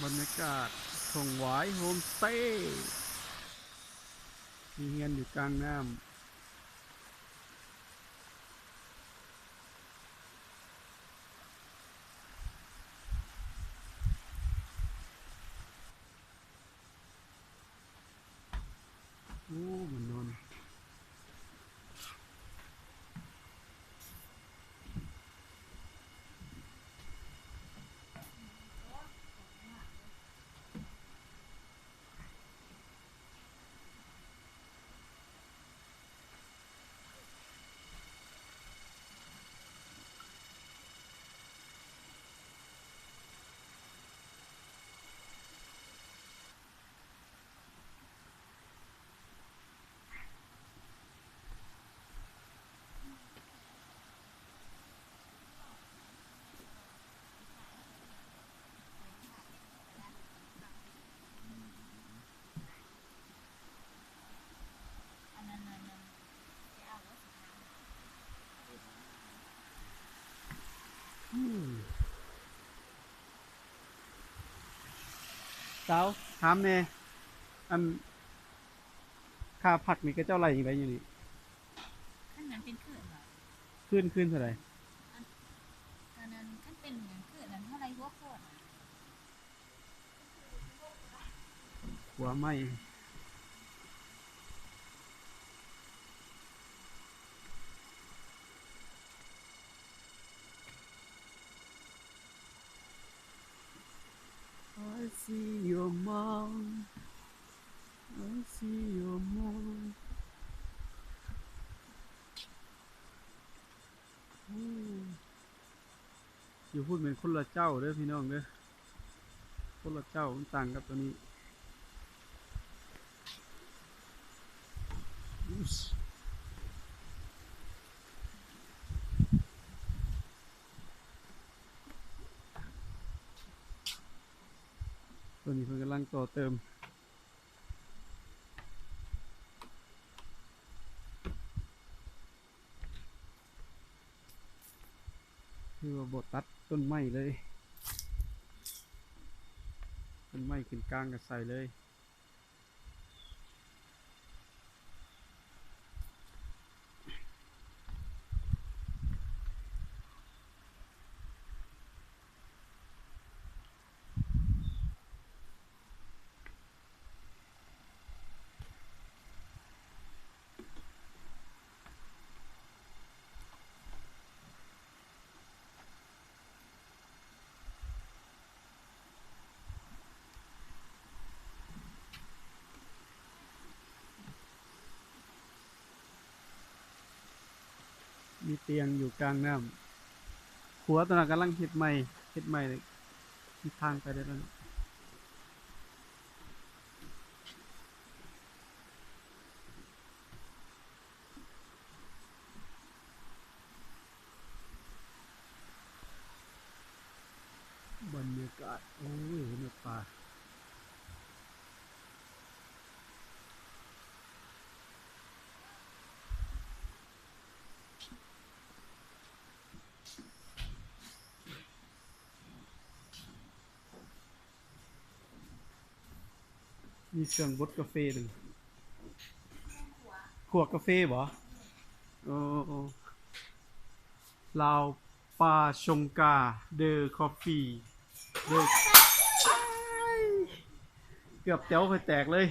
บรรยากาศส่งหวายโฮมสเตย์มีเงินอยู่กลางน้ำโอ้มันนอนสาวถามแน่อันค่าผักนี่ก็เจ้าไรอย่างไรอยู่นี่ขั้นนั้นเป็นคืนเหรอขึ้นเท่าไหร่อันอันนั้นขั้นเป็นอย่างคืนนั้นเท่าไรหัวโคตรหัวไหมI see your mom I see your mom อยู่พูดเหมือนคนละเจ้าเด้อพี่น้องเด้อคนละเจ้ามันต่างกับตัวนี้ตัวนี้เพิ่งกำลังต่อเติมคือว่าบดตัดต้นไม้เลยต้นไม้ขึ้นกลางก็ใส่เลยมีเตียงอยู่กลางน้ำขัวตัวนั้นกำลังเฮ็ดใหม่เลยมีทางไปได้แล้วนะบรรยากาศโอ้ยเห็นป่ามีเครื่องบดกาแฟหนึ่งขวดกาแฟบ่โอ้ลาวปาชงกาเดอคอฟฟี่เดอเกือบเจ้าเคยแตกเลย